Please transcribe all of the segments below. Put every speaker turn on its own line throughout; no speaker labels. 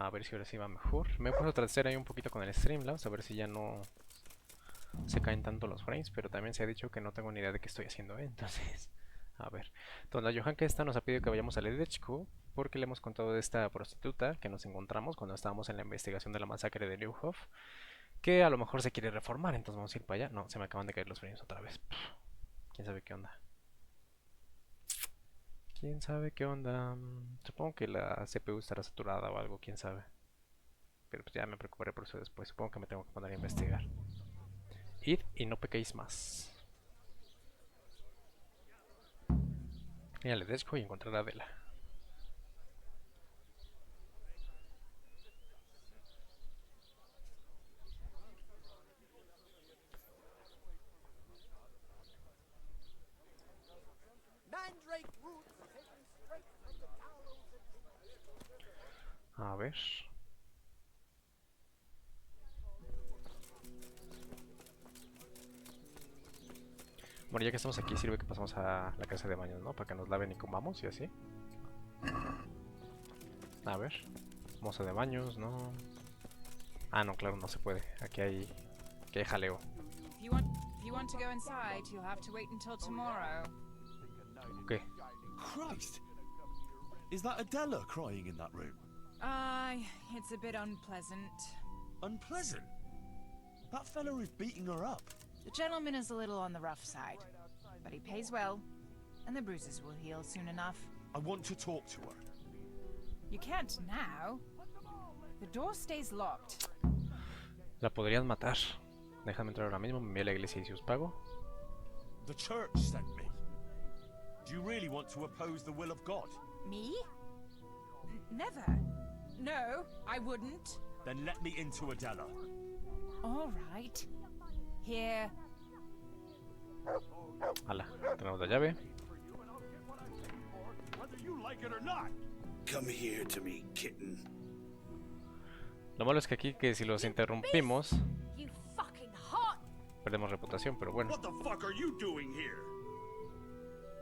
A ver si ahora sí va mejor. Me he puesto a trastear ahí un poquito con el Streamlabs, a ver si ya no se caen tanto los frames, pero también se ha dicho que no tengo ni idea de qué estoy haciendo, ¿eh? Entonces, a ver. Entonces la Johanka esta nos ha pedido que vayamos a Ledechko porque le hemos contado de esta prostituta que nos encontramos cuando estábamos en la investigación de la masacre de Leuhoff, que a lo mejor se quiere reformar, entonces vamos a ir para allá. No, se me acaban de caer los frames otra vez. ¿Quién sabe qué onda? ¿Quién sabe qué onda? Supongo que la CPU estará saturada o algo, quién sabe. Pero pues ya me preocuparé por eso después. Supongo que me tengo que poner a investigar. Id y no pequéis más. Ya le dejo y encontrar a Adela. A ver. Bueno, ya que estamos aquí, sirve que pasamos a la casa de baños, ¿no? Para que nos laven y comamos y así. A ver. Moza de baños, ¿no? Ah, no, claro, no se puede. Aquí hay jaleo.
If you want to go inside, you'll have to wait until tomorrow.
Ok.
Christ! Is that Adela crying in that room?
It's a bit unpleasant.
Unpleasant? That fella is beating her up.
The gentleman is a little on the rough side, but he pays well, and the bruises will heal soon enough.
I want to talk to her.
You can't now. The door stays locked.
La podrían matar. Déjame entrar ahora mismo, me envío a la iglesia y si os pago.
The church sent me. Do you really want to oppose the will of God?
Me? Never. No, I wouldn't.
Then let me into Adela.
All right. Here.
Hala, tenemos la llave.
Whether you like it or not.
Come here to me, kitten.
Lo malo es que aquí, que si los interrumpimos,
You fucking hot.
perdemos reputación, pero bueno.
What the fuck are you doing here?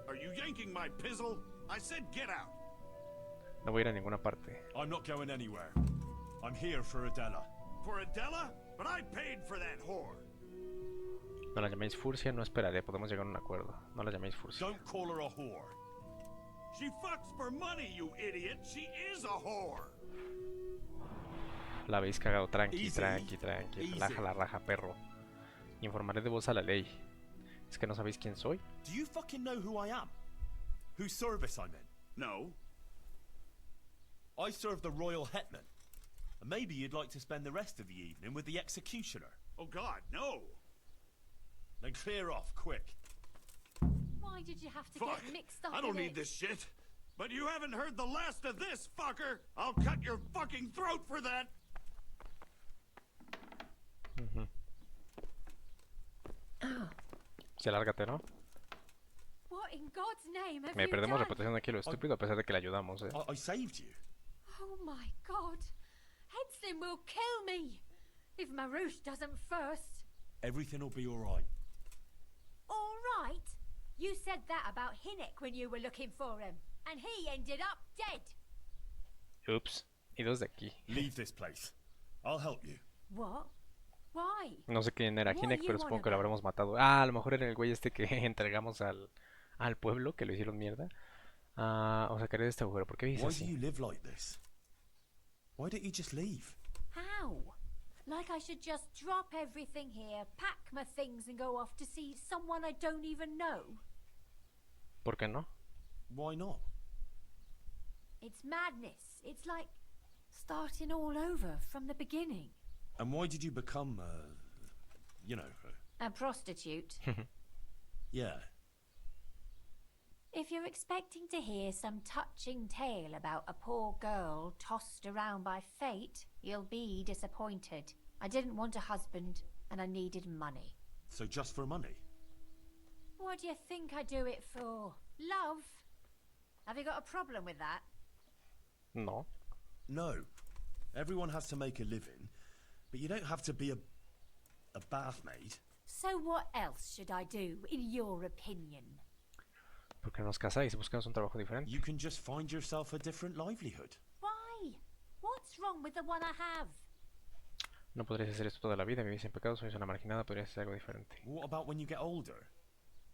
Are you yanking my pizzle? I said get out.
No voy a ir a ninguna parte.
I'm not going anywhere. I'm here for Adela.
For Adela? But I paid for that whore.
No la llaméis Furcia, no esperaré, podemos llegar a un acuerdo. No la llaméis Furcia.
Don't call her a whore.
She fucks for money, you idiot. She is a whore.
La habéis cagado, tranqui,
Easy.
tranqui.
Easy.
Relaja la raja, perro. Informaré de vos a la ley. ¿Es que no sabéis quién soy?
Do you fucking know who I am? Whose service I'm in?
No.
I serve the royal hetman. And maybe you'd like to spend the rest of the evening with the executioner.
Oh God, no.
Then clear off, quick.
Why did you have to
Fuck.
get mixed up
I don't
in
need
it?
this shit. But you haven't heard the last of this, fucker. I'll cut your fucking throat for that.
Sí, lárgate, ¿no?
What in God's name have
Me
you
perdemos
done?
reputación aquí lo estúpido a pesar de que le ayudamos,
I saved you.
Oh my God. Hedson will kill me. If Marouche doesn't first.
Everything will be alright.
All right. You said that about Hinnick when you were looking for him. And he ended up dead.
Ups. Y dos de aquí.
Leave this place. I'll help you.
What? Why?
No sé quién era
What
Hinek,
you
pero
on
supongo que lo
about?
habremos matado. Ah, a lo mejor era el güey este que entregamos al pueblo, que lo hicieron mierda. Ah, os sacaré de este agujero. ¿Por qué dices
Why do
así?
you live like this? Why don't you just leave?
How? Like I should just drop everything here, pack my things and go off to see someone I don't even know?
¿Por qué no?
Why not?
It's madness. It's like starting all over from the beginning.
And why did you become, you know,
A prostitute.
yeah.
If you're expecting to hear some touching tale about a poor girl tossed around by fate, you'll be disappointed. I didn't want a husband, and I needed money.
So just for money?
What do you think I do it for? Love? Have you got a problem with that?
No.
No. Everyone has to make a living, but you don't have to be a bath maid.
So what else should I do, in your opinion?
¿Por qué no os casáis y buscamos un trabajo diferente?
You can just find yourself a different livelihood.
Why? What's wrong with the one I have?
No podrías hacer esto toda la vida, vivís en pecado, sois una marginada, podrías hacer algo diferente.
What about when you get older?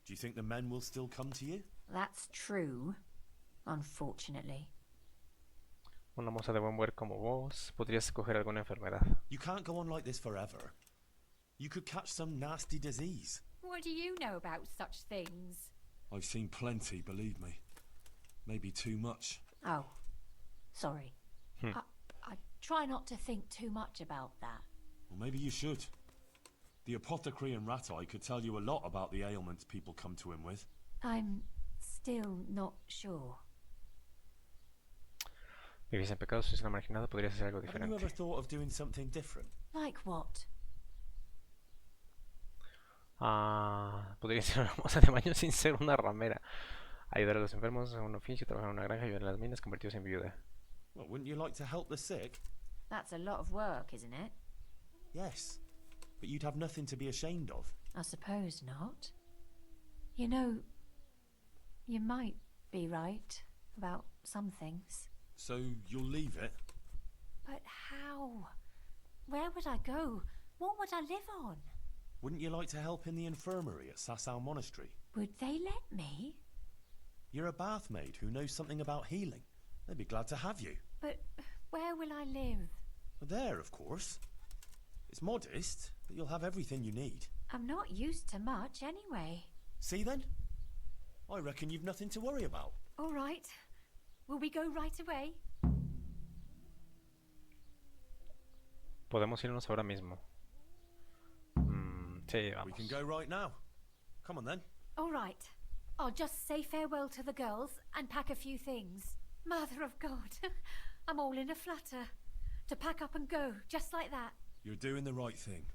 Do you think the men will still come to you?
That's true, unfortunately.
Una moza de buen ver como vos, podrías escoger alguna enfermedad.
You can't go on like this forever. You could catch some nasty disease.
What do you know about such things?
I've seen plenty, believe me. Maybe too much.
Oh, sorry. I try not to think too much about that.
Well, maybe you should. The apothecary in Rat Eye could tell you a lot about the ailments people come to him with.
I'm still not sure.
Vivís en pecado, sois una marginada, podrías hacer algo
Have you
diferente.
ever thought of doing something different?
Like what?
Podría ser una moza de baño sin ser una ramera. Ayudar a los enfermos a un oficio, trabajar en una granja, ayudar en las minas, convertirse en viuda.
Well, wouldn't you like to help the sick?
That's a lot of work, isn't it?
Yes. But you'd have nothing to be ashamed of.
I suppose not. You know, you might be right about some things.
So you'll leave it?
But how? Where would I go? What would I live on?
Wouldn't you like to help in the infirmary at Sasau Monastery?
Would they let me?
You're a bath maid who knows something about healing. They'd be glad to have you.
But where will I live?
There, of course. It's modest, but you'll have everything you need.
I'm not used to much anyway.
See then? I reckon you've nothing to worry about.
All right. Will we go right away?
Podemos irnos ahora mismo. Sí,
We
vamos.
can go right now. Come on then.
All right. I'll just say farewell to the girls and pack a few things. Mother of God, I'm all in a flutter. To pack up and go, just like that.
You're doing the right thing.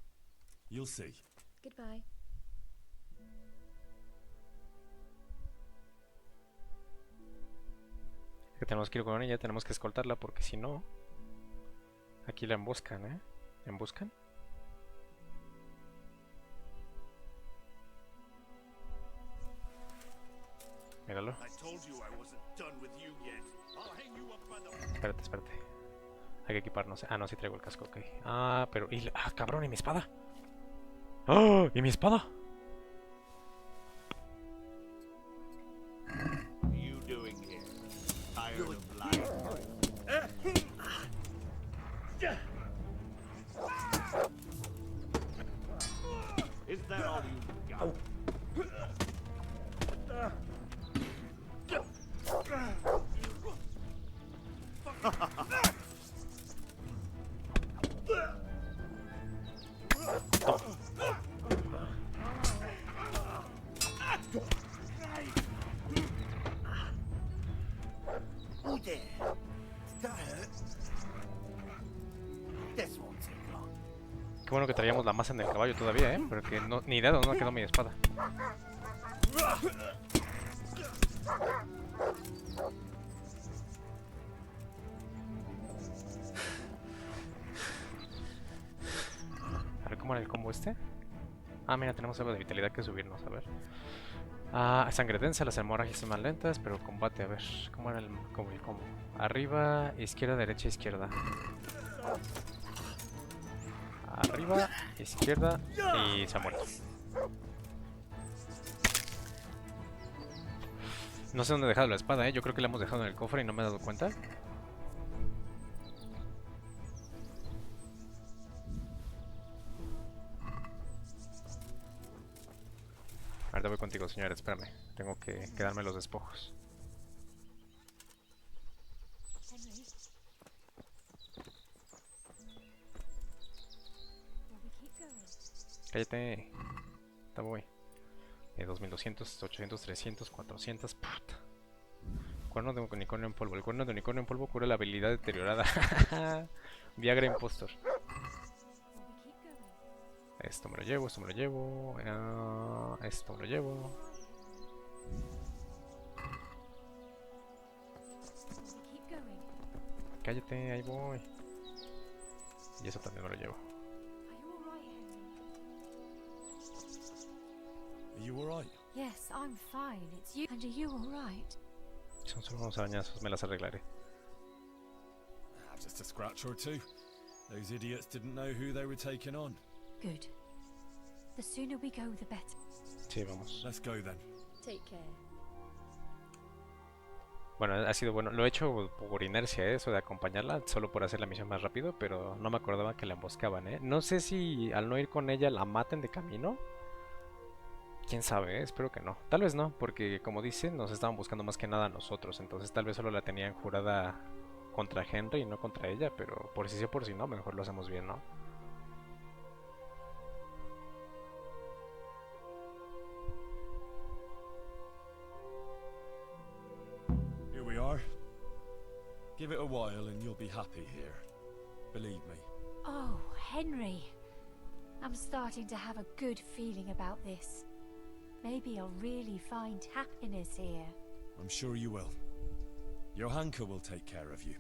You'll see.
Goodbye.
Que tenemos que ir con ella, tenemos que escoltarla porque si no... Aquí la emboscan, ¿eh? ¿Emboscan? Míralo.
I told you I wasn't done with you yet. I'll hang you up by the...
Espérate. Hay que equiparnos. Ah, no, sí traigo el casco, ok. Ah, pero... cabrón, ¿y mi espada? ¡Oh! ¿Y mi espada?
What are you doing here? Tired of lying? Is that all you got?
Oh there. Did that hurt? This won't take long.
Qué bueno que traíamos la masa en el caballo todavía, ¿eh? Porque no, ni idea de dónde quedó mi espada. A ver, ¿cómo era el combo este? Ah, mira, tenemos algo de vitalidad que subirnos, a ver. Sangre densa, las hemorragias son más lentas, pero combate, a ver. ¿Cómo era el combo? Arriba, izquierda, derecha, izquierda. Arriba, izquierda y se ha muerto. No sé dónde he dejado la espada, yo creo que la hemos dejado en el cofre y no me he dado cuenta. Ahorita voy contigo, señora, espérame. Tengo que quedarme los despojos.
Henry? Will we keep going?
Cállate. Está voy. 2200, 800, 300, 400. Puta. Cuerno de unicornio en polvo. El cuerno de unicornio en polvo cura la habilidad deteriorada. Viagra impostor.
Will we keep going?
Esto me lo llevo, esto me lo llevo. Esto me lo llevo.
Will we keep going?
Cállate, ahí voy. Y eso también me lo llevo.
Are you alright, Henry?
Are you alright?
Yes, I'm fine. It's you. And are you alright?
Son solo unos arañazos, me las arreglaré.
just a scratch or two. Those idiots didn't know who they were taking on.
Good. The sooner we go, the better.
Sí, vamos.
Let's go then.
Take care.
Bueno, ha sido bueno. Lo he hecho por inercia, eso de acompañarla, solo por hacer la misión más rápido, pero no me acordaba que la emboscaban, ¿eh? No sé si al no ir con ella la maten de camino. Quién sabe, ¿eh? Espero que no. Tal vez no, porque como dicen, nos estaban buscando más que nada a nosotros, entonces tal vez solo la tenían jurada contra Henry y no contra ella, pero por si sí o por si no, mejor lo hacemos bien, ¿no?
Here we are. Give it a while and you'll be happy here. Believe me.
Oh, Henry. I'm starting to have a good feeling about this. Maybe I'll really find happiness here.
I'm sure you will. Johanka will take care of you.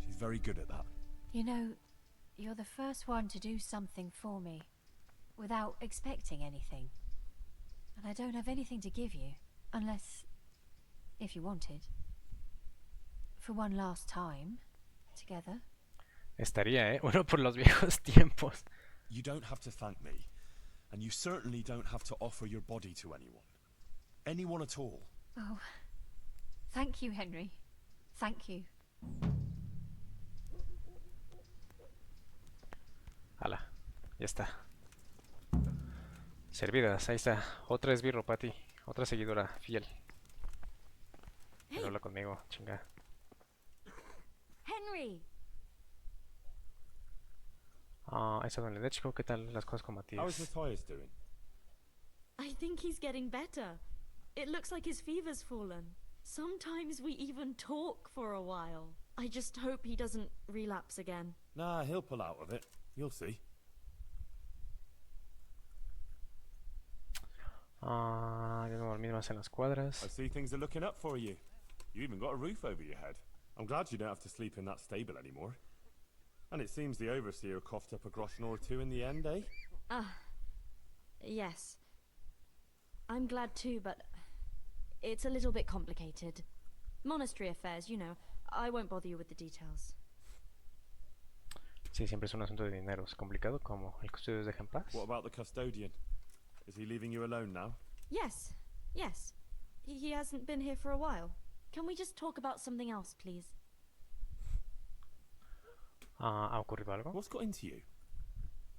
She's very good at that.
You know, you're the first one to do something for me without expecting anything. And I don't have anything to give you, unless, if you wanted, for one last time, together.
Estaría, ¿eh? Uno por los viejos tiempos.
You don't have to thank me. And you certainly don't have to offer your body to anyone. Anyone at all.
Oh, thank you, Henry. Thank you.
Hala, ya está. Servidas, ahí está. Otra esbirro para ti. Otra seguidora fiel. Pero habla conmigo, chinga.
Henry!
Ah, eso don Ledechko, ¿qué tal las cosas con
How's
Matías?
Matthias doing?
I think he's getting better. It looks like his fever's fallen. Sometimes we even talk for a while. I just hope he doesn't relapse again.
Nah, he'll pull out of it. You'll see.
Ah, yo no dormí más en las cuadras.
I see things are looking up for you. You even got a roof over your head. I'm glad you don't have to sleep in that stable anymore. And it seems the overseer coughed up a groschen or two in the end, eh?
Yes. I'm glad too, but it's a little bit complicated. Monastery affairs, you know. I won't bother you with the details.
Sí, siempre es un asunto de dinero. Es complicado como el custodio deja en paz.
What about the custodian? Is he leaving you alone now?
Yes. He hasn't been here for a while. Can we just talk about something else, please?
Ah, ¿ha ocurrido algo?
What's got into you?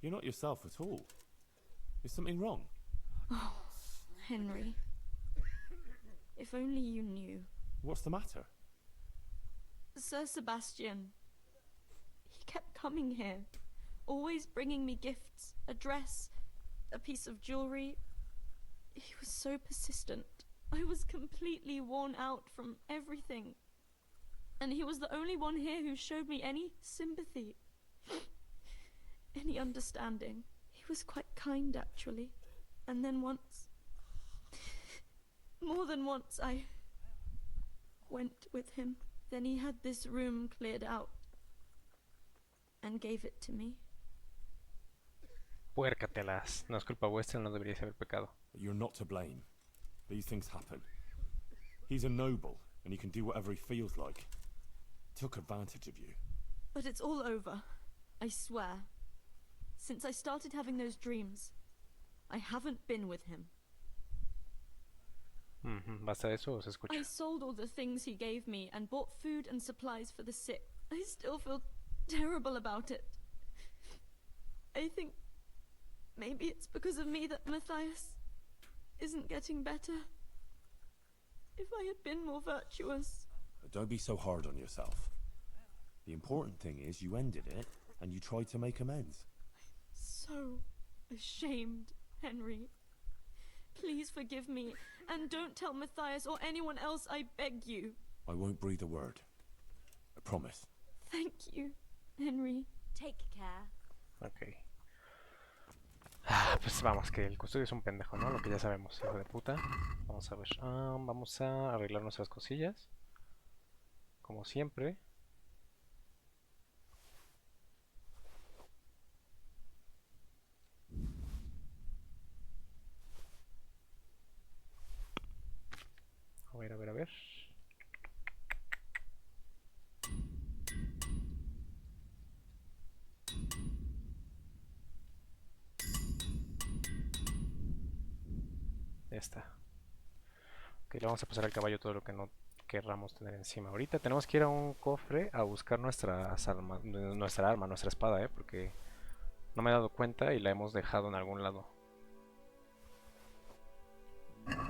You're not yourself at all. Is something wrong?
Oh, Henry. If only you knew.
What's the matter?
Sir Sebastian. He kept coming here, always bringing me gifts, a dress, a piece of jewelry. He was so persistent. I was completely worn out from everything. And he was the only one here who showed me any sympathy, any understanding. He was quite kind, actually. And then once, more than once, I went with him. Then he had this room cleared out and gave it to me.
Puércatelas. No es culpa vuestra, no deberíais haber pecado.
But you're not to blame. These things happen. He's a noble, and he can do whatever he feels like. He took advantage of you.
But it's all over, I swear. Since I started having those dreams, I haven't been with him.
¿Basta de eso o se escucha?
I sold all the things he gave me and bought food and supplies for the sick. I still feel terrible about it. I think maybe it's because of me that Matthias isn't getting better. If I had been more virtuous...
Don't be so hard on yourself. The important thing is you ended it, and you tried to make amends.
So ashamed, Henry. Please forgive me, and don't tell Matthias or anyone else, I beg you.
I won't breathe a word. I promise.
Thank you, Henry. Take care.
Ok. Ah, pues vamos, que el custodio es un pendejo, ¿no? Lo que ya sabemos, hijo de puta. Vamos a ver. Vamos a arreglar nuestras cosillas. Como siempre. A ver, a ver, a ver. está. Ok, le vamos a pasar al caballo todo lo que no querramos tener encima. Ahorita tenemos que ir a un cofre a buscar nuestra arma, nuestra espada, porque no me he dado cuenta y la hemos dejado en algún lado.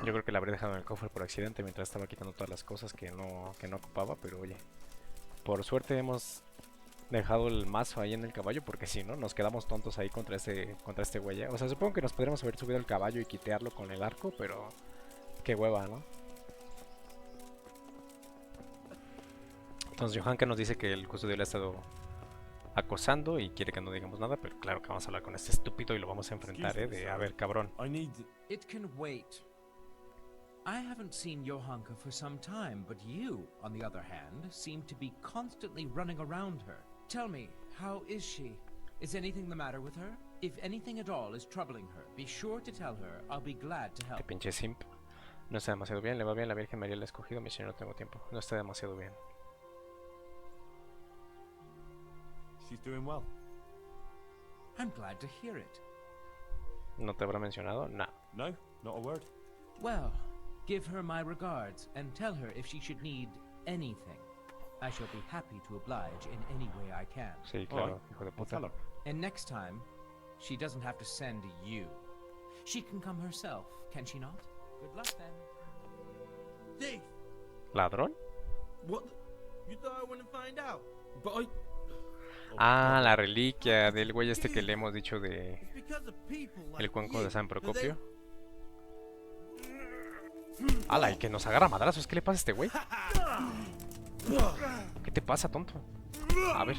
Yo creo que la habré dejado en el cofre por accidente mientras estaba quitando todas las cosas que no ocupaba, pero oye, por suerte hemos dejado el mazo ahí en el caballo, porque si no, nos quedamos tontos ahí contra este güey. O sea, supongo que nos podríamos haber subido al caballo y quitearlo con el arco, pero qué hueva, ¿no? Entonces Johanka nos dice que el custodio le ha estado acosando y quiere que no digamos nada, pero claro que vamos a hablar con este estúpido y lo vamos a enfrentar, a ver, cabrón.
I need...
It can wait. I haven't seen Johanka for some time, but you, on the other hand, seem to be constantly running around her. Tell me, how is she? Is anything the matter with her? If anything at all is troubling her, be sure to tell her. I'll be glad to
Qué
help.
pinche simp. No está demasiado bien, le va bien, la Virgen María la ha escogido, mi señor, no tengo tiempo. No está demasiado bien.
She's doing well.
I'm glad to hear it.
¿No te habrá mencionado? No.
No, not a word.
Well, give her my regards and tell her if she should need anything. I shall be happy to oblige in any way I can.
Sí, claro, hijo de
I'll tell
puta.
her.
And next time, she doesn't have to send you. She can come herself, can she not? Good luck then.
Thief!
¿Ladrón?
What? You thought I wouldn't find out? But I...
Ah, la reliquia del güey este que le hemos dicho de
It's because of people like
el cuenco de
you.
San
They-
Procopio. ¡Hala! Y que nos agarra a madrazos. ¿Qué le pasa a este güey? ¿Qué te pasa, tonto? A ver.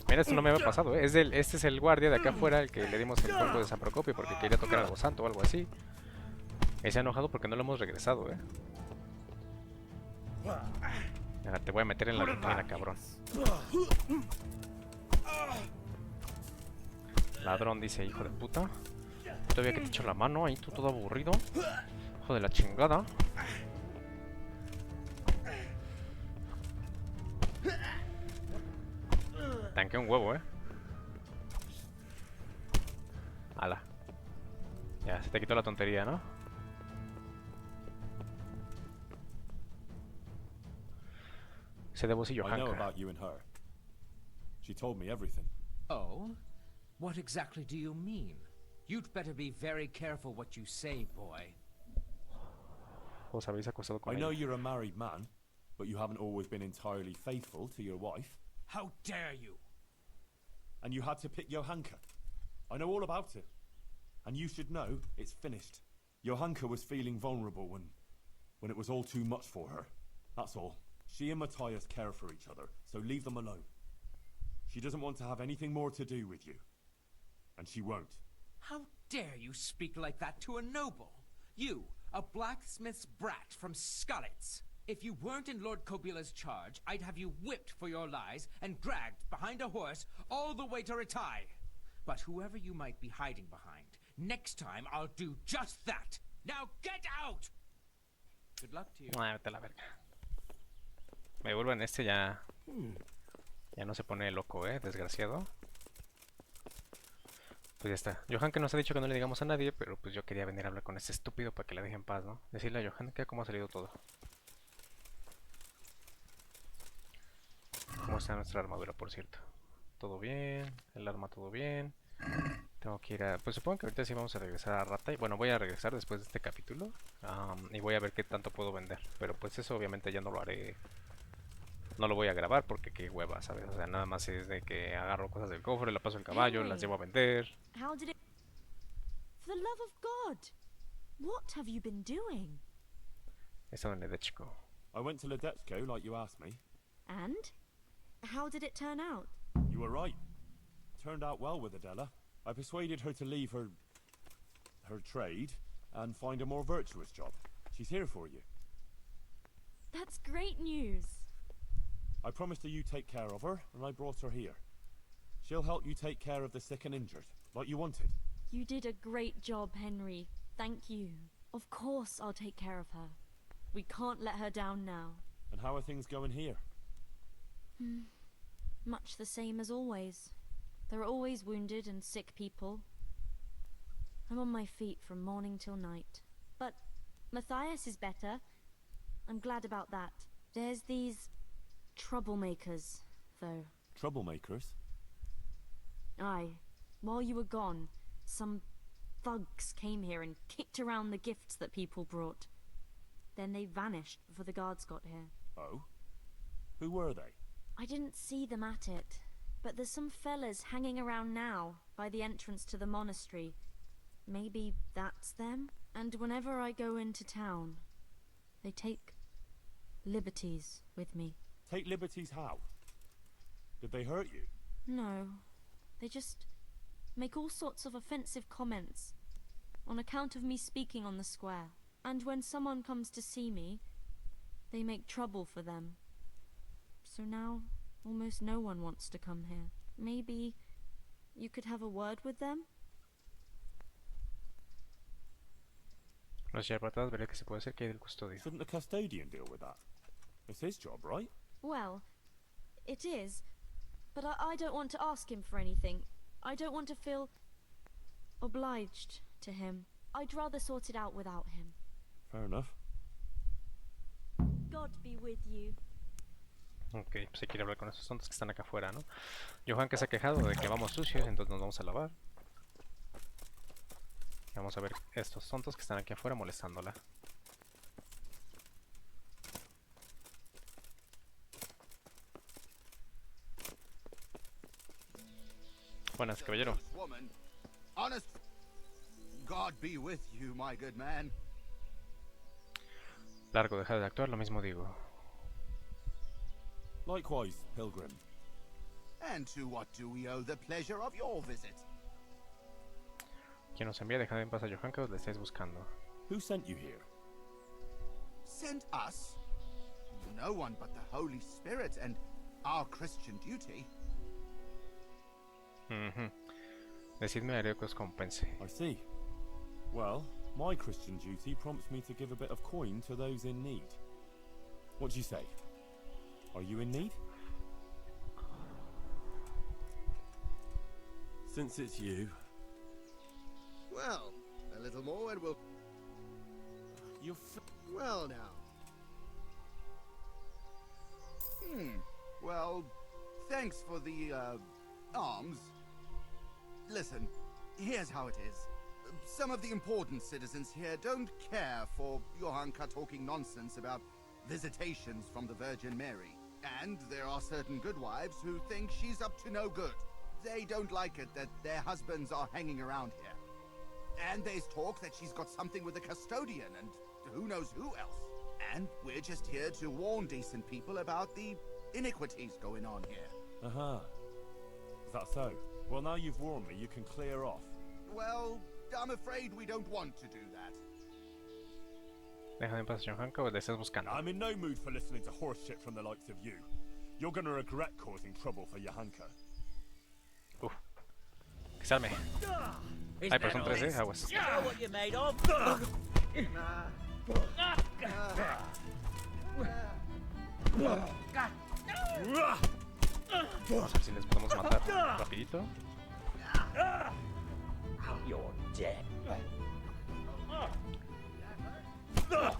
Mira, esto no me había pasado, ¿eh? Este es el guardia de acá afuera, el que le dimos el cuenco de San Procopio porque quería tocar algo santo o algo así. Y se ha enojado porque no lo hemos regresado, ¿eh? Mira, te voy a meter en la vitrina, cabrón. Ladrón, dice, hijo de puta. Todavía que te echo la mano, ahí tú todo aburrido. Hijo de la chingada. Tanqué un huevo, Ala. Ya, se te quitó la tontería, ¿no? Se debo si
I know
Johanka.
about you and her. She told me everything.
Oh? What exactly do you mean? You'd better be very careful what you say, boy.
Os habéis acostado con
I know
ella.
you're a married man, but you haven't always been entirely faithful to your wife.
How dare you!
And you had to pick Johanka. I know all about it. And you should know it's finished. Johanka was feeling vulnerable when it was all too much for her. That's all. She and Matthias care for each other, so leave them alone. She doesn't want to have anything more to do with you. And she won't.
How dare you speak like that to a noble? You, a blacksmith's brat from Skalitz. If you weren't in Lord Kobila's charge, I'd have you whipped for your lies and dragged behind a horse all the way to Ratai. But whoever you might be hiding behind, next time I'll do just that. Now get out! Good luck to you.
Ah, vete a la verga. Me vuelvo en este ya. Ya no se pone loco, desgraciado. Pues ya está. Johan que nos ha dicho que no le digamos a nadie, pero pues yo quería venir a hablar con este estúpido para que la deje en paz, ¿no? Decirle a Johan que cómo ha salido todo. ¿Cómo está nuestra armadura, por cierto? Todo bien, el arma todo bien. Tengo que ir a... Pues supongo que ahorita sí vamos a regresar a Rata. Bueno, voy a regresar después de este capítulo. Y voy a ver qué tanto puedo vender. Pero pues eso obviamente ya no lo haré. No lo voy a grabar porque qué hueva, ¿sabes? O sea, nada más es de que agarro cosas del cofre, la paso al caballo, las llevo a vender.
How did it... For the love of God! What have you been doing?
Eso en el de chico.
I went to Ledetchko like you asked me.
And? How did it turn out?
You were right. Turned out well with Adela. I persuaded her to leave her trade and find a more virtuous job. She's here for you.
That's great news.
I promised her you take care of her, and I brought her here. She'll help you take care of the sick and injured, like you wanted.
You did a great job, Henry. Thank you. Of course I'll take care of her. We can't let her down now.
And how are things going here?
Much the same as always. There are always wounded and sick people. I'm on my feet from morning till night. But Matthias is better. I'm glad about that. There's these troublemakers, though.
Troublemakers?
Aye. While you were gone, some thugs came here and kicked around the gifts that people brought. Then they vanished before the guards got here.
Oh? Who were they?
I didn't see them at it, but there's some fellas hanging around now by the entrance to the monastery. Maybe that's them? And whenever I go into town, they take liberties with me.
Take liberties how? Did they hurt you?
No, they just make all sorts of offensive comments on account of me speaking on the square. And when someone comes to see me, they make trouble for them. So now, almost no one wants to come here. Maybe you could have a word with them?
Los llevaré para atrás, veré que se puede hacer que hay del custodio.
Shouldn't the custodian deal with that? It's his job, right?
Well, it is, but I don't want to ask him for anything. I don't want to feel obliged to him. I'd rather sort it out without him.
Fair enough.
God be with you.
Ok, pues hay que ir a hablar con esos tontos que están acá afuera, ¿no? Johan que se ha quejado de que vamos sucios, entonces nos vamos a lavar. Vamos a ver estos tontos que están aquí afuera molestándola. Buenas, caballero.
Woman, honest. God be with you, my good man.
Largo, deja de actuar, lo mismo digo.
Likewise, pilgrim.
And to what do we owe the pleasure of your visit?
Quien nos envía, dejad en paz a Johan que os le estáis buscando.
Who sent you here?
Sent us? No one but the Holy Spirit and our Christian duty.
Decidme, haré que os compense.
I see. Well, my Christian duty prompts me to give a bit of coin to those in need. What do you say? Are you in need?
Since it's you.
Well, a little more and we'll...
You're
Well now. Well, thanks for the, alms. Listen, here's how it is. Some of the important citizens here don't care for Johanka talking nonsense about visitations from the Virgin Mary. And there are certain good wives who think she's up to no good. They don't like it that their husbands are hanging around here. And there's talk that she's got something with the custodian and who knows who else. And we're just here to warn decent people about the iniquities going on here.
Uh-huh. Is that so? Well, now you've warned me, you can clear off.
Well, I'm afraid we don't want to do that.
Deja en paz a Johan que os le estáis buscando.
I'm in no mood for listening to horse shit from the likes of you. You're gonna regret causing trouble for Johanka.
Que se arme. Ay, pero son 3, aguas.
You know what you're made of?
Vamos a ver si les podemos matar rapidito.
You're dead.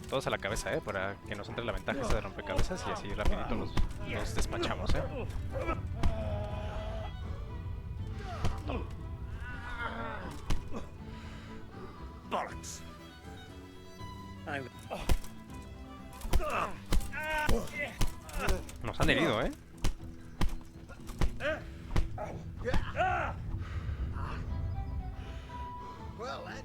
Todos a la cabeza, para que nos entre la ventaja esa de rompecabezas y así rapidito los despachamos,
Bollocks.
Nos han herido,
Well, that...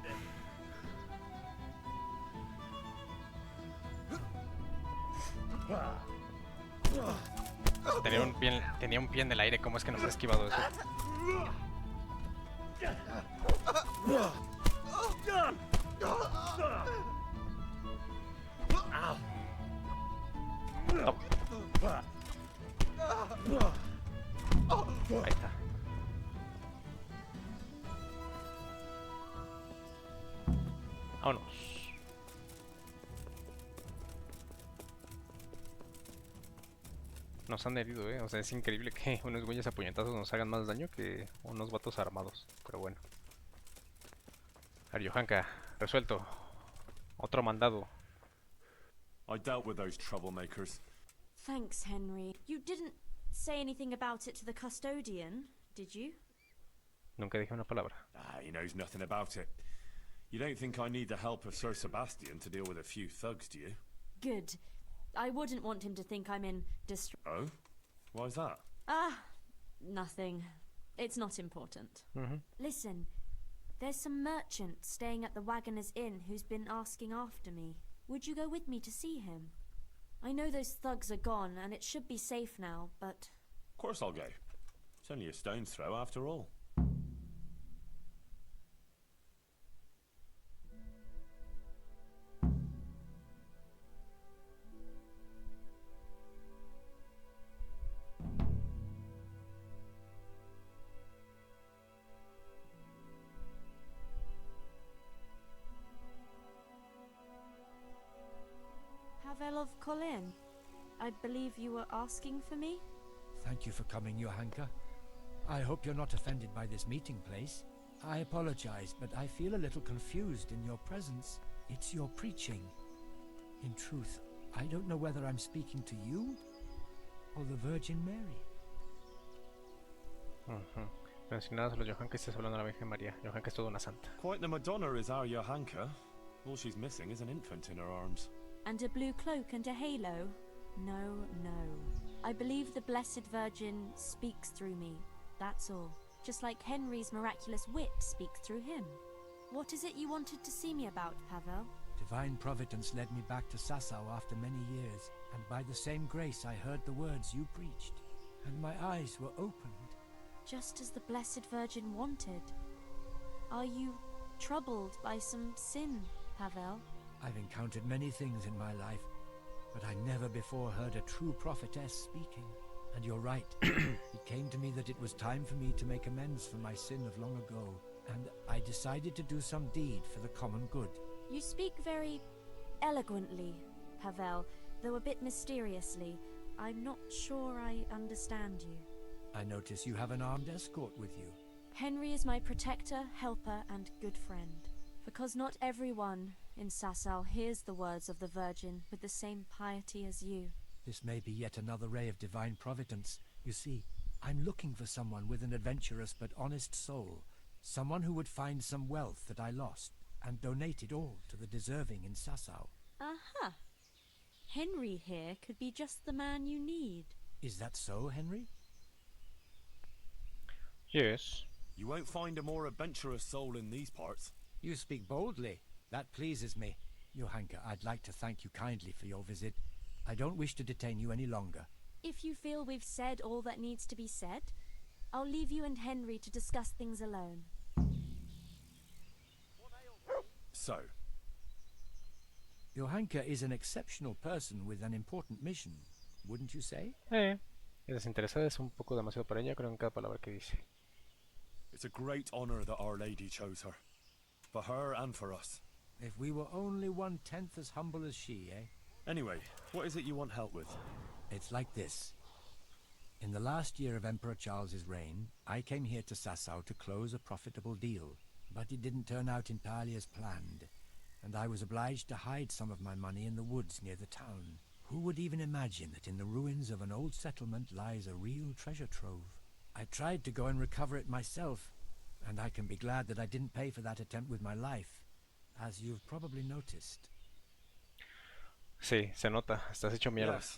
Tenía un pie en el aire, ¿cómo es que nos ha esquivado eso? Ahí está. Vámonos. Nos han herido, o sea, es increíble que unos güeyes a puñetazos nos hagan más daño que unos vatos armados, pero bueno. A ver, Johanka, resuelto. Otro mandado.
I dealt with those troublemakers.
Thanks, Henry. You didn't say anything about it to the custodian, did you?
Nunca dije una palabra.
Ah, he knows nothing about it. You don't think I need the help of Sir Sebastian to deal with a few thugs, do you?
Good. I wouldn't want him to think I'm in distress.
Oh? Why's that?
Ah, nothing. It's not important. Listen, there's some merchant staying at the Wagoner's Inn who's been asking after me. Would you go with me to see him? I know those thugs are gone and it should be safe now, but...
Of course I'll go. It's only a stone's throw after all.
Pavel of Colin, I believe you were asking for me?
Thank you for coming, Johanka. I hope you're not offended by this meeting place. I apologize, but I feel a little confused in your presence. It's your preaching. In truth, I don't know whether I'm speaking to you or the Virgin Mary.
No sin nada, solo Johanka, estás hablando de la Virgen María. Johanka es toda una santa.
Quite the Madonna is our Johanka. All she's missing is an infant in her arms.
And a blue cloak and a halo? No, no. I believe the Blessed Virgin speaks through me, that's all. Just like Henry's miraculous wit speaks through him. What is it you wanted to see me about, Pavel?
Divine Providence led me back to Sasau after many years, and by the same grace I heard the words you preached, and my eyes were opened.
Just as the Blessed Virgin wanted. Are you troubled by some sin, Pavel?
I've encountered many things in my life, but I never before heard a true prophetess speaking. And you're right. It came to me that it was time for me to make amends for my sin of long ago, and I decided to do some deed for the common good.
You speak very eloquently, Pavel, though a bit mysteriously. I'm not sure I understand you.
I notice you have an armed escort with you.
Henry is my protector, helper, and good friend. Because not everyone in Sasau hears the words of the Virgin with the same piety as you.
This may be yet another ray of divine providence. You see, I'm looking for someone with an adventurous but honest soul. Someone who would find some wealth that I lost and donate it all to the deserving in Sasau.
Aha! Henry here could be just the man you need.
Is that so, Henry?
Yes.
You won't find a more adventurous soul in these parts.
You speak boldly. That pleases me. Johanka, I'd like to thank you kindly for your visit. I don't wish to detain you any longer.
If you feel we've said all that needs to be said, I'll leave you and Henry to discuss things alone.
So?
Johanka is an exceptional person with an important mission, wouldn't you say?
Es desinteresada, es un poco demasiado para ella, creo en cada palabra que dice.
It's a great honor that Our Lady chose her. For her and for us.
If we were only 1/10 as humble as she, eh?
Anyway, what is it you want help with?
It's like this. In the last year of Emperor Charles's reign, I came here to Sasau to close a profitable deal. But it didn't turn out entirely as planned, and I was obliged to hide some of my money in the woods near the town. Who would even imagine that in the ruins of an old settlement lies a real treasure trove? I tried to go and recover it myself, and I can be glad that I didn't pay for that attempt with my life, as you've probably noticed.
Sí, se nota. Estás hecho mierda.
Yes.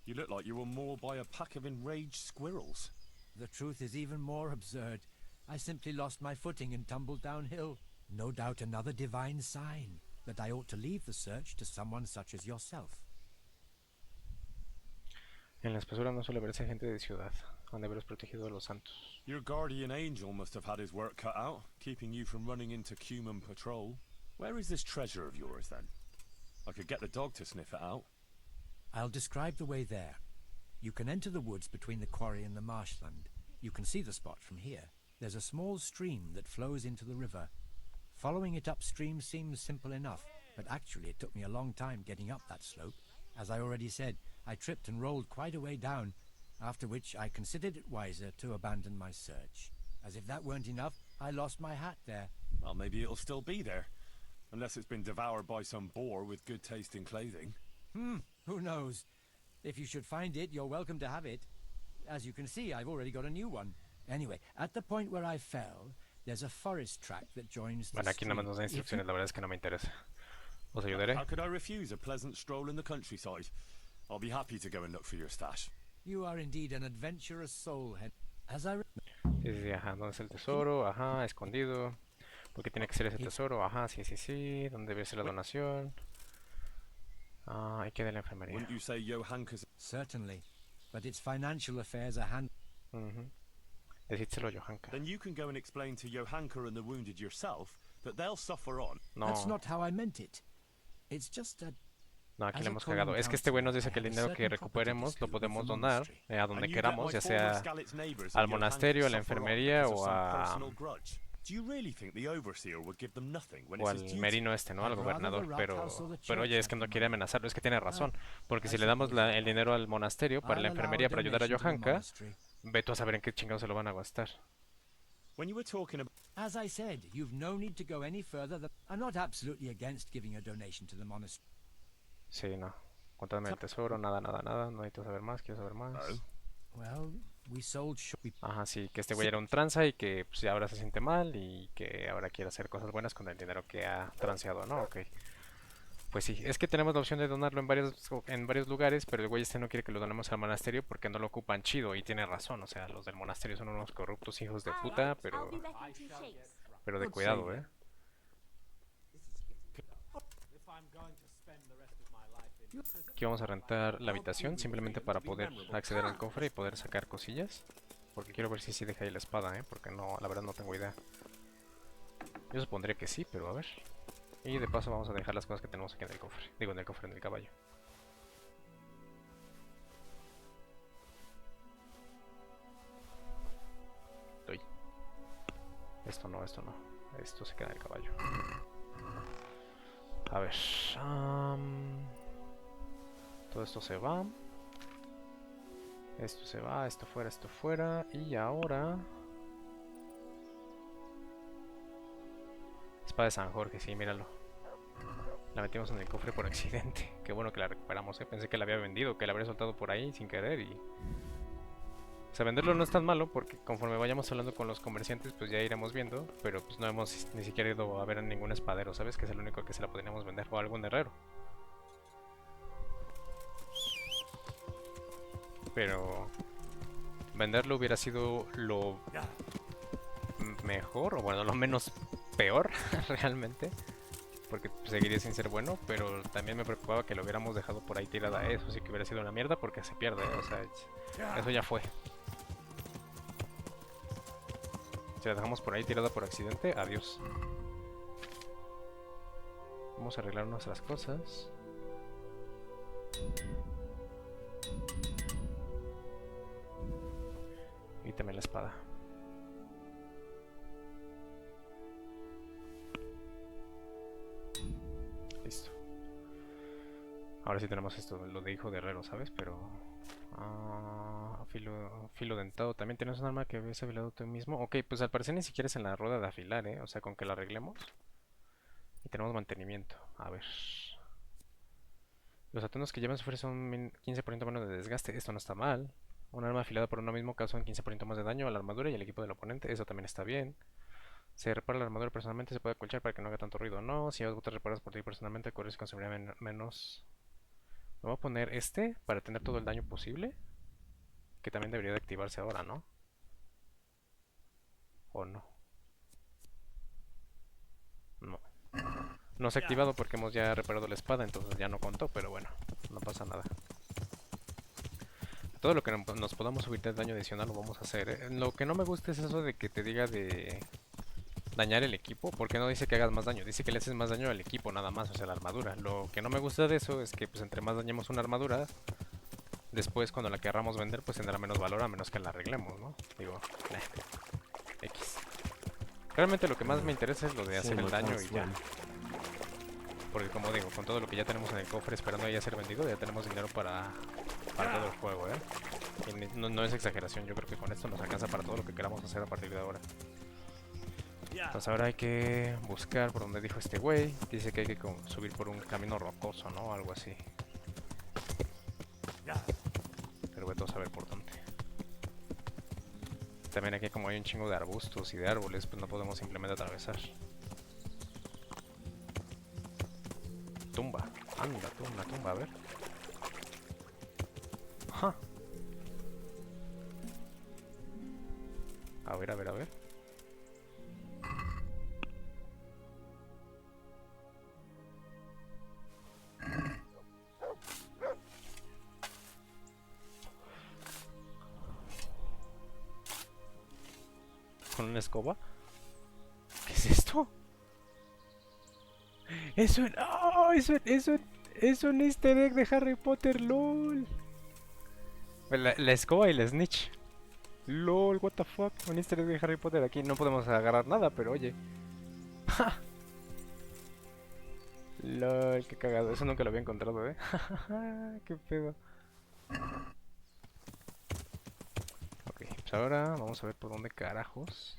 You look like you were mauled by a pack of enraged squirrels.
The truth is even more absurd. I simply lost my footing and tumbled downhill. No doubt another divine sign that I ought to leave the search to someone such as yourself.
En la espesura no suele verse gente de ciudad. Han de haberos protegido de los santos.
Your guardian angel must have had his work cut out, keeping you from running into Cuman patrol. Where is this treasure of yours, then? I could get the dog to sniff it out.
I'll describe the way there. You can enter the woods between the quarry and the marshland. You can see the spot from here. There's a small stream that flows into the river. Following it upstream seems simple enough, but actually it took me a long time getting up that slope. As I already said, I tripped and rolled quite a way down, after which I considered it wiser to abandon my search. As if that weren't enough, I lost my hat there.
Well, maybe it'll still be there. Unless it's been devoured by some boar with good tasting clothing.
Who knows? If you should find it, you're welcome to have it. As you can see, I've already got a new one. Anyway, at the point where I fell, there's a forest track that joins the
Bueno, aquí nada más nos da instrucciones, la verdad es que no me interesa. Os ayudaré.
How could I refuse a pleasant stroll in the countryside? I'll be happy to go and look for your stash.
You are indeed an adventurous soul, as I
Sí, sí, sí, ajá, ¿dónde es el tesoro? Ajá, escondido. ¿Por qué tiene que ser ese tesoro? Ajá, sí, sí, sí. ¿Dónde debe ser la donación? Ah, ahí queda la enfermería.
Wouldn't you say Johanka's...
Certainly, but its financial affairs are
Decídselo a Johanka.
Then you can go and explain to Johanka and the wounded yourself that they'll suffer on.
No.
That's not how I meant it. It's just that...
No, aquí le hemos cagado. Es que este güey nos dice que el dinero que recuperemos lo podemos donar a donde queramos, ya sea al monasterio, a la enfermería o al merino este, ¿no? Al gobernador. Pero oye, es que no quiere amenazarlo, es que tiene razón. Porque si le damos el dinero al monasterio para la enfermería para ayudar a Johanka, ve tú a saber en qué chingados se lo van a gastar.
As I said, you've no need to go any further. I'm not absolutely against giving a donation to the monastery.
Sí, no. Contadme el tesoro, nada, nada, nada. No necesito saber más, quiero saber más. Ajá, sí, que este güey era un tranza y que pues, ahora se siente mal y que ahora quiere hacer cosas buenas con el dinero que ha transeado, ¿no? Ok. Pues sí, es que tenemos la opción de donarlo en varios lugares, pero el güey este no quiere que lo donemos al monasterio porque no lo ocupan chido y tiene razón. O sea, los del monasterio son unos corruptos hijos de puta, pero de cuidado, ¿eh? Aquí vamos a rentar la habitación simplemente para poder acceder al cofre y poder sacar cosillas. Porque quiero ver si sí deja ahí la espada, porque no, la verdad no tengo idea. Yo supondría que sí, pero a ver. Y de paso vamos a dejar las cosas que tenemos aquí en el cofre. Digo, en el cofre, en el caballo. Doy. Esto no, esto no. Esto se queda en el caballo. A ver. Todo esto se va. Esto se va, esto fuera. Y ahora... Espada de San Jorge, sí, míralo. La metimos en el cofre por accidente. Qué bueno que la recuperamos, Pensé que la había vendido, que la habría soltado por ahí sin querer y... O sea, venderlo no es tan malo porque conforme vayamos hablando con los comerciantes pues ya iremos viendo. Pero pues no hemos ni siquiera ido a ver a ningún espadero, ¿sabes? Que es el único que se la podríamos vender. O algún herrero. Pero venderlo hubiera sido lo mejor, o bueno, lo menos peor realmente, porque seguiría sin ser bueno, pero también me preocupaba que lo hubiéramos dejado por ahí tirada. Eso sí que hubiera sido una mierda porque se pierde, o sea, eso ya fue. Si la dejamos por ahí tirada por accidente, adiós. Vamos a arreglar nuestras cosas. Y también la espada. Listo. Ahora sí tenemos esto, lo de hijo de herrero, ¿sabes? Pero... filo dentado. También tienes un arma que habías afilado tú mismo. Ok, pues al parecer ni siquiera es en la rueda de afilar, O sea, con que la arreglemos. Y tenemos mantenimiento. A ver... Los atuendos que llevan sufren son 15% menos de desgaste. Esto no está mal. Un arma afilada por uno mismo causa un 15% más de daño a la armadura y al equipo del oponente. Eso también está bien. Se repara la armadura personalmente, se puede acolchar para que no haga tanto ruido. No, si llevas botas reparadas por ti personalmente, corres con seguridad menos. Me voy a poner este para tener todo el daño posible. Que también debería de activarse ahora, ¿no? ¿O no? No. No se ha activado porque hemos ya reparado la espada, entonces ya no contó, pero bueno, no pasa nada. Todo lo que nos podamos subir de daño adicional lo vamos a hacer. Lo que no me gusta es eso de que te diga de dañar el equipo, porque no dice que hagas más daño, dice que le haces más daño al equipo nada más, o sea, la armadura. Lo que no me gusta de eso es que pues entre más dañemos una armadura, después cuando la querramos vender pues tendrá menos valor a menos que la arreglemos, ¿no? Digo, X. Realmente lo que más me interesa es lo de hacer el daño y ya. Porque como digo, con todo lo que ya tenemos en el cofre esperando ahí a ser vendido, ya tenemos dinero para todo el juego, Y no es exageración, yo creo que con esto nos alcanza para todo lo que queramos hacer a partir de ahora. Entonces ahora hay que buscar por donde dijo este güey. Dice que hay que subir por un camino rocoso, ¿no? Algo así. Pero voy a saber por dónde. También aquí como hay un chingo de arbustos y de árboles, pues no podemos simplemente atravesar. Tumba. Anda, una tumba, a ver. ¡Ja! A ver, a ver, a ver. ¿Con una escoba? ¿Qué es esto? ¡Oh! Es un easter egg de Harry Potter, lol. La escoba y la snitch. Lol, what the fuck. Un easter egg de Harry Potter aquí. No podemos agarrar nada, pero oye. Lol, qué cagado. Eso nunca lo había encontrado, qué pedo. Ok, pues ahora vamos a ver por dónde carajos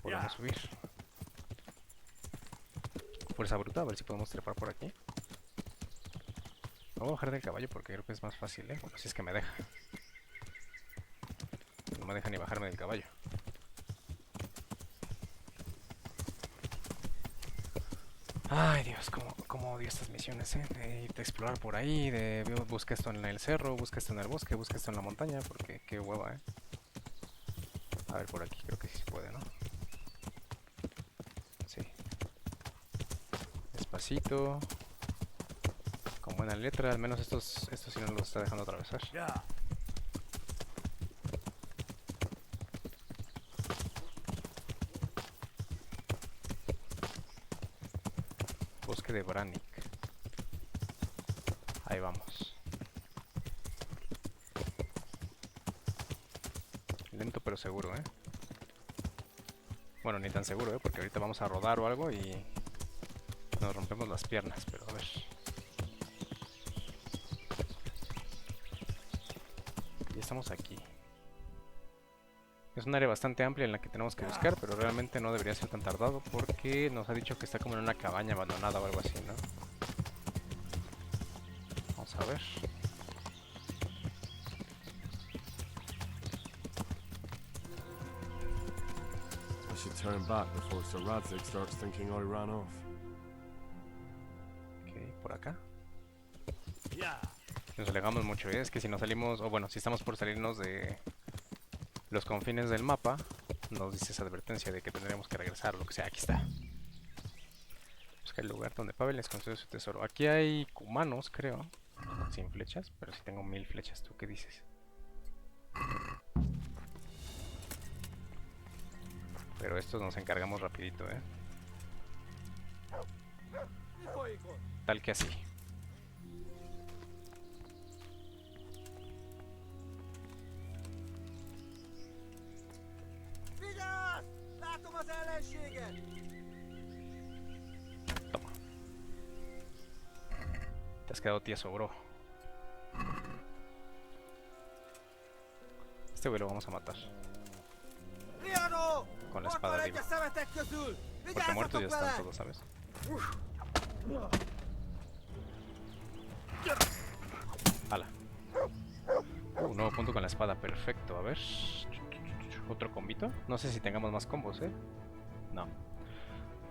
podemos subir. Fuerza bruta, a ver si podemos trepar por aquí. Voy a bajar del caballo porque creo que es más fácil, Bueno, si es que me deja. No me deja ni bajarme del caballo. Ay, Dios, cómo odio estas misiones, de ir a explorar por ahí, de busca esto en el cerro, busca esto en el bosque, busca esto en la montaña, porque qué hueva, A ver, por aquí creo que sí se puede, ¿no? Sí. Despacito. Con buena letra, al menos estos sí no los está dejando atravesar. Bosque de Branik. Ahí vamos. Lento pero seguro, Bueno, ni tan seguro, porque ahorita vamos a rodar o algo y nos rompemos las piernas, pero a ver. Ya estamos aquí. Es un área bastante amplia en la que tenemos que buscar, pero realmente no debería ser tan tardado porque nos ha dicho que está como en una cabaña abandonada o algo así, ¿no? Vamos a ver.
I should turn back before Sir Radzig starts thinking I ran off.
Ok, por acá. Nos alejamos mucho, Es que si nos salimos, o bueno, si estamos por salirnos de los confines del mapa, nos dice esa advertencia de que tendremos que regresar, lo que sea. Aquí está. Busca el lugar donde Pavel les concedió su tesoro. Aquí hay cumanos, creo. Sin flechas, pero sí tengo 1000 flechas. ¿Tú qué dices? Pero estos nos encargamos rapidito, Tal que así. Toma. Te has quedado tieso, bro. Este güey lo vamos a matar. Con la espada arriba. Porque muertos ya están todos, ¿sabes? Hala. Nuevo punto con la espada, perfecto. A ver. Otro combito. No sé si tengamos más combos, No.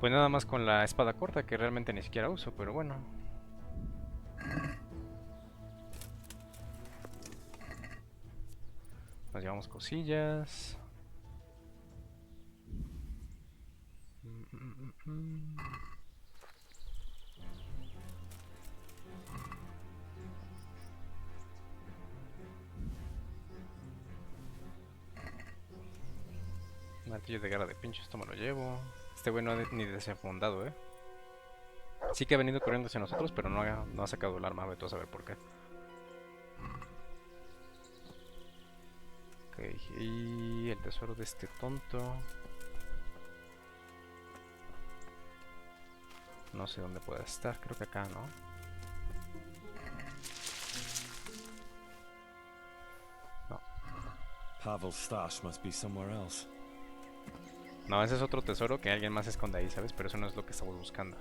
Pues nada más con la espada corta, que realmente ni siquiera uso, pero bueno. Nos llevamos cosillas. Martillo de guerra de pincho, esto me lo llevo. Este güey no ha ni desenfundado, Sí que ha venido corriendo hacia nosotros, pero no ha sacado el arma, vete a saber por qué. Ok, y el tesoro de este tonto. No sé dónde puede estar, creo que acá, ¿no? No.
Pavel's stash must be somewhere else.
No, ese es otro tesoro que alguien más esconde ahí, ¿sabes? Pero eso no es lo que estamos buscando.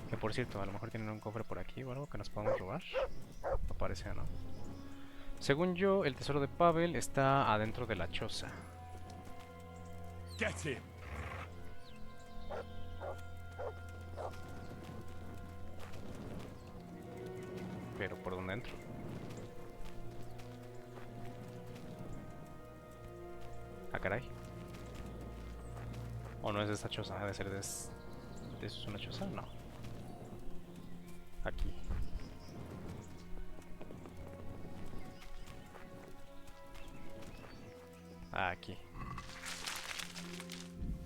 Que por cierto, a lo mejor tienen un cofre por aquí o algo que nos podamos robar. No parece, ¿no? Según yo, el tesoro de Pavel está adentro de la choza.
Get him!
Pero ¿por dónde entro? Ah, caray. ¿O no es de esta choza? Ha de ser de... ¿Eso es una choza? No. Aquí. Aquí.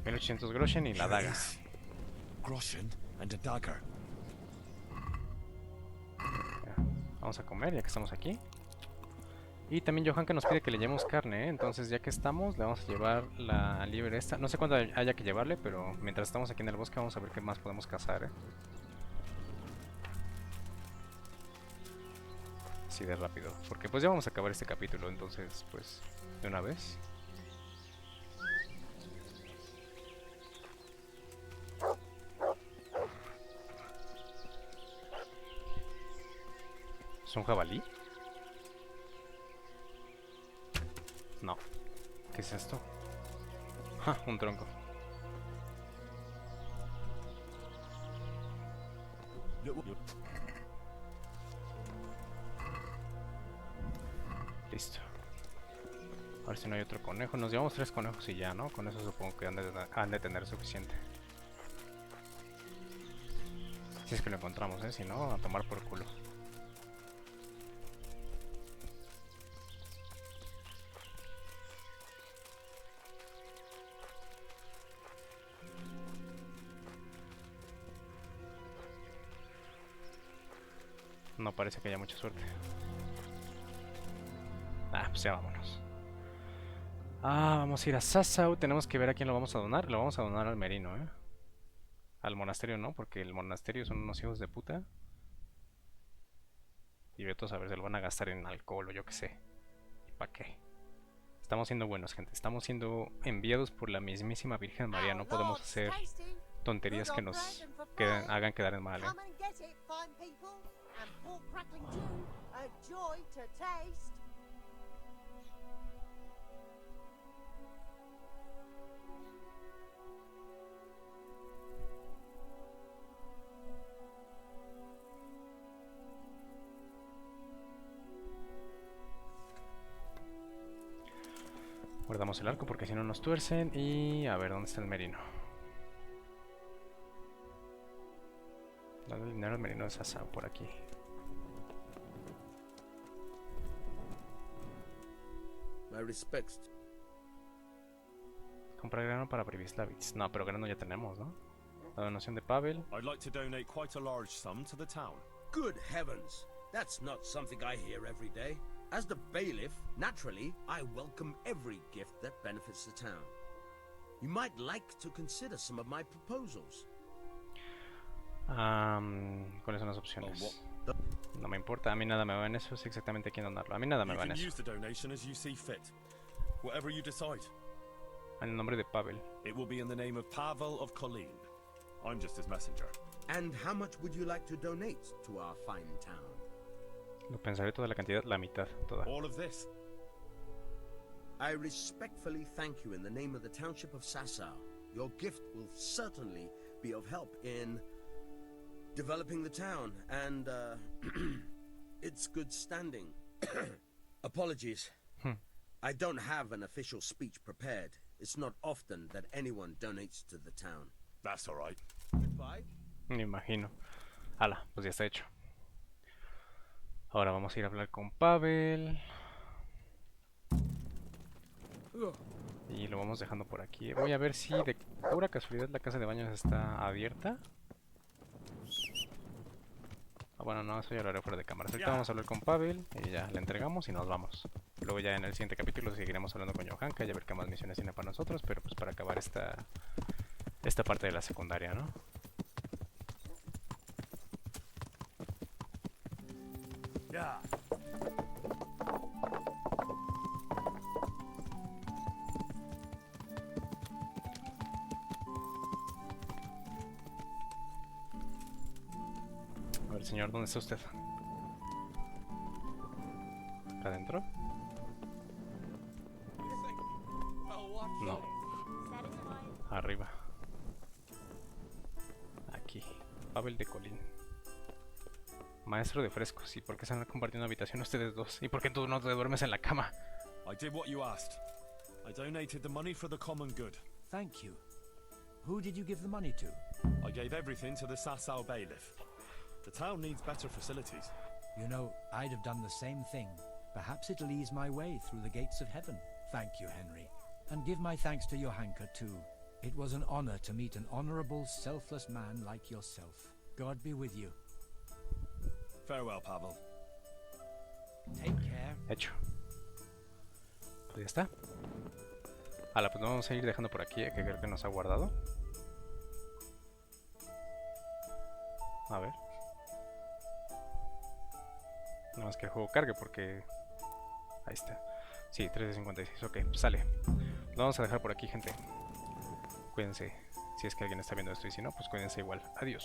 1800 Groschen y la daga.
Groschen and a dagger.
Ya, vamos a comer ya que estamos aquí. Y también Johan que nos pide que le llevemos carne, ¿eh? Entonces ya que estamos, le vamos a llevar la liebre esta. No sé cuánto haya que llevarle, pero mientras estamos aquí en el bosque vamos a ver qué más podemos cazar, ¿eh? Así de rápido. Porque pues ya vamos a acabar este capítulo, entonces pues de una vez. ¿Es un jabalí? No. ¿Qué es esto? ¡Ja! Un tronco. Listo. A ver si no hay otro conejo. Nos llevamos 3 conejos y ya, ¿no? Con eso supongo que han de tener suficiente. Si es que lo encontramos, ¿eh? Si no, a tomar por culo. No parece que haya mucha suerte. Ah, pues ya vámonos. Ah, vamos a ir a Sassau. Tenemos que ver a quién lo vamos a donar. Lo vamos a donar al Merino, ¿eh? Al monasterio no, porque el monasterio son unos hijos de puta. Y veto a saber, se lo van a gastar en alcohol o yo qué sé. ¿Y para qué? Estamos siendo buenos, gente. Estamos siendo enviados por la mismísima Virgen María. No podemos hacer tonterías que nos hagan quedar en mal, ¿eh? Guardamos el arco porque si no nos tuercen. Y a ver, ¿dónde está el merino? Dale el dinero al merino de Sassau por aquí.
My respects.
Comprar grano para Privislavitz. No, pero grano ya tenemos, ¿no? La donación de Pavel.
I'd like to donate quite a large sum to the town.
Good heavens! That's not something I hear every day. As the bailiff, naturally, I welcome every gift that benefits the town. You might like to consider some of my proposals.
¿Cuáles son las opciones? No me importa, a mí nada me va en eso, sé exactamente a quién donarlo. A mí nada me va en eso.
Use the donation as you see fit. Whatever you decide.
En el nombre de Pavel.
It will be in the name of Pavel of Colleen. I'm just his messenger.
And how much would you like to donate to our fine town?
Lo pensaré toda la cantidad, la mitad, toda.
All of this.
I respectfully thank you in the name of the township of Sassau. Your gift will certainly be of help in developing the town and its good standing. Apologies. I don't have an official speech prepared. It's not often that anyone donates to the town.
That's all right.
Goodbye.
Me imagino. Hala, pues ya está hecho. Ahora vamos a ir a hablar con Pavel. Y lo vamos dejando por aquí. Voy a ver si de pura casualidad la casa de baños está abierta. Ah, bueno, no, eso ya lo haré fuera de cámara. Ahorita vamos a hablar con Pavel y ya le entregamos y nos vamos. Luego ya en el siguiente capítulo seguiremos hablando con Johanka y a ver qué más misiones tiene para nosotros. Pero pues para acabar esta parte de la secundaria, ¿no?
Yeah.
ver, señor, ¿dónde está usted? ¿Acá adentro? No. Arriba. Aquí. Pavel de Colín. Maestro de frescos. ¿Y por qué se han compartido una habitación ustedes dos? ¿Y por qué tú no te duermes en la cama?
I did what you asked. I donated the money for the common good.
Thank you. Who did you give the money to?
I gave everything to the Sasau bailiff. The town needs better facilities.
You know, I'd have done the same thing. Perhaps it'll ease my way through the gates of heaven. Thank you, Henry. And give my thanks to Johanka, too. It was an honor to meet an honorable, selfless man like yourself. God be with you.
Farewell, Pavel.
Take care.
Hecho. Pues ya está. Pues vamos a ir dejando por aquí, que creo que nos ha guardado. A ver. No más que el juego cargue porque... Ahí está. Sí, 3 de 56. Ok, pues sale. Lo vamos a dejar por aquí, gente. Cuídense. Si es que alguien está viendo esto y si no, pues cuídense igual. Adiós.